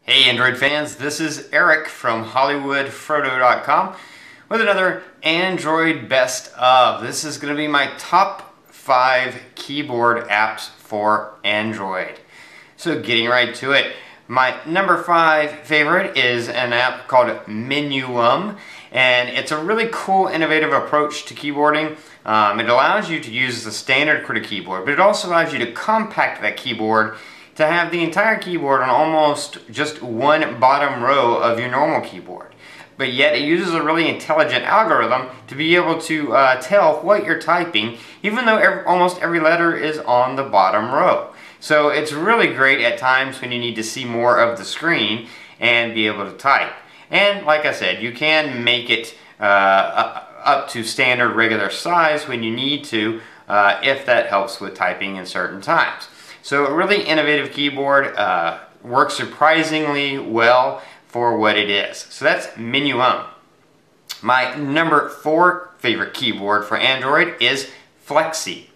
Hey Android fans, this is Eric from hollywoodfrodo.com with another Android Best Of. This is going to be my top 5 keyboard apps for Android. So getting right to it, my number 5 favorite is an app called Menuum, and it's a really cool, innovative approach to keyboarding. It allows you to use the standard QWERTY keyboard, but it also allows you to compact that keyboard to have the entire keyboard on almost just one bottom row of your normal keyboard. But yet it uses a really intelligent algorithm to be able to tell what you're typing, even though almost every letter is on the bottom row. So it's really great at times when you need to see more of the screen and be able to type. And like I said, you can make it up to standard regular size when you need to, if that helps with typing in certain times. So a really innovative keyboard, works surprisingly well for what it is. So that's Menuum. My number 4 favorite keyboard for Android is Flexi.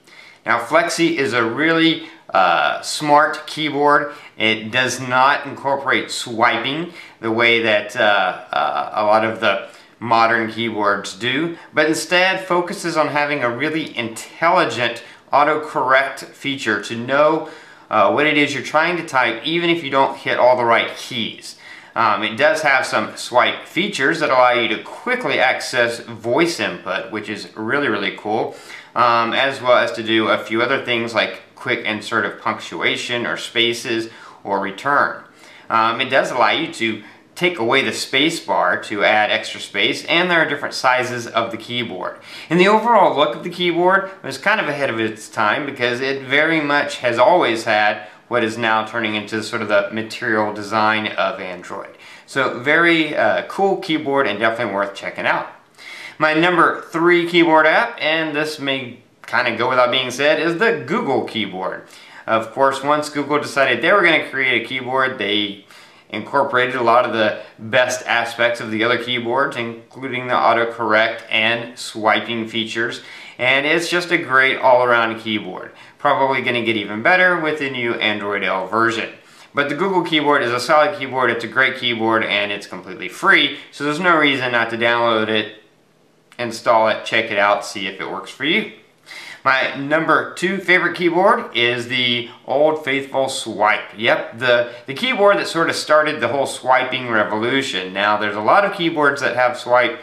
Now Flexi is a really smart keyboard. It does not incorporate swiping the way that a lot of the modern keyboards do, but instead focuses on having a really intelligent autocorrect feature to know what it is you're trying to type, even if you don't hit all the right keys. It does have some swipe features that allow you to quickly access voice input, which is really cool, as well as to do a few other things like quick insert of punctuation or spaces or return. It does allow you to take away the space bar to add extra space, and there are different sizes of the keyboard. And the overall look of the keyboard was kind of ahead of its time because it very much has always had what is now turning into sort of the material design of Android. So very cool keyboard and definitely worth checking out. My number 3 keyboard app, and this may kind of go without being said, is the Google keyboard. Of course, once Google decided they were going to create a keyboard, they incorporated a lot of the best aspects of the other keyboards, including the autocorrect and swiping features, and it's just a great all-around keyboard. Probably going to get even better with the new Android L version. But the Google keyboard is a solid keyboard, it's a great keyboard, and it's completely free, so there's no reason not to download it, install it, check it out, see if it works for you. My number 2 favorite keyboard is the old faithful Swype. Yep, the keyboard that sort of started the whole swiping revolution. Now there's a lot of keyboards that have Swype,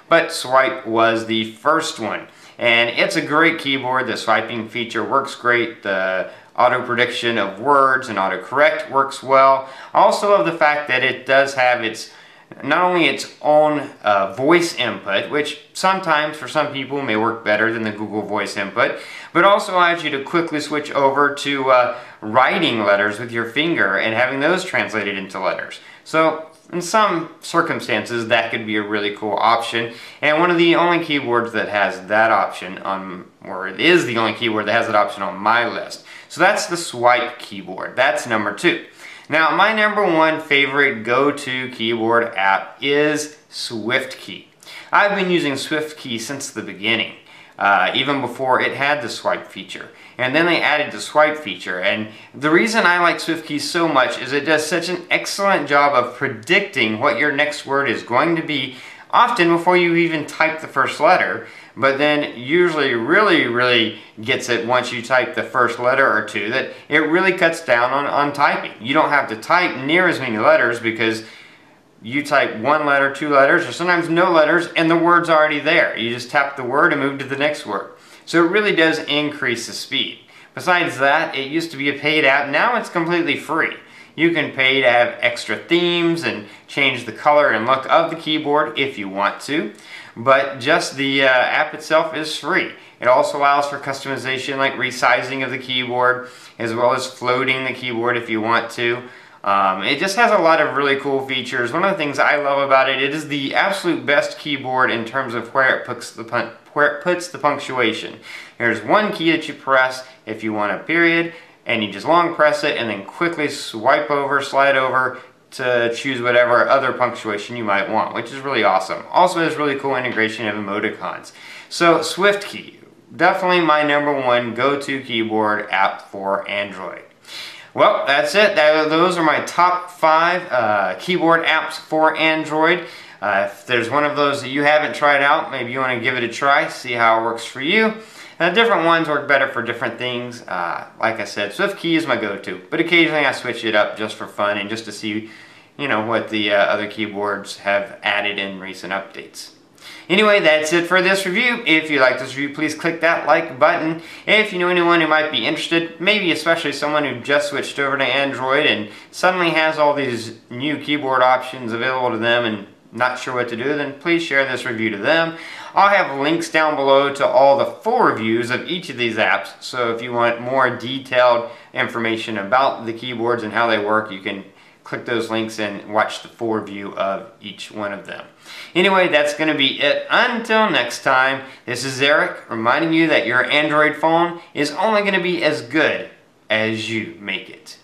but Swype was the first one. And it's a great keyboard. The swiping feature works great. The auto prediction of words and autocorrect works well. I also love the fact that it does have not only its own voice input, which sometimes for some people may work better than the Google voice input, but also allows you to quickly switch over to writing letters with your finger and having those translated into letters. So in some circumstances that could be a really cool option, and one of the only keyboards that has that option or it is the only keyboard that has that option on my list. So that's the Swype keyboard. That's number 2. Now, my number 1 favorite go-to keyboard app is SwiftKey. I've been using SwiftKey since the beginning, even before it had the swipe feature. And then they added the swipe feature. And the reason I like SwiftKey so much is it does such an excellent job of predicting what your next word is going to be, often before you even type the first letter, but then usually really gets it once you type the first letter or two, that it really cuts down on typing. You don't have to type near as many letters because you type 1 letter, 2 letters, or sometimes no letters, and the word's already there. You just tap the word and move to the next word. So it really does increase the speed. Besides that, it used to be a paid app. Now it's completely free. You can pay to have extra themes and change the color and look of the keyboard if you want to. But just the app itself is free. It also allows for customization like resizing of the keyboard, as well as floating the keyboard if you want to. It just has a lot of really cool features. One of the things I love about it, it is the absolute best keyboard in terms of where it puts the punctuation. There's one key that you press if you want a period, and you just long press it and then quickly swipe over, slide over to choose whatever other punctuation you might want, which is really awesome. Also has really cool integration of emoticons. So SwiftKey, definitely my #1 go-to keyboard app for Android. Well, that's it. Those are my top 5 keyboard apps for Android. If there's one of those that you haven't tried out, maybe you want to give it a try, see how it works for you. Different ones work better for different things. Like I said, SwiftKey is my go-to, but occasionally I switch it up just for fun and just to see, what the other keyboards have added in recent updates. Anyway, that's it for this review. If you like this review, please click that like button. If you know anyone who might be interested, maybe especially someone who just switched over to Android and suddenly has all these new keyboard options available to them and not sure what to do, then please share this review to them. I'll have links down below to all the full reviews of each of these apps, so if you want more detailed information about the keyboards and how they work, you can click those links and watch the full review of each one of them. Anyway, that's going to be it. Until next time, this is Eric reminding you that your Android phone is only going to be as good as you make it.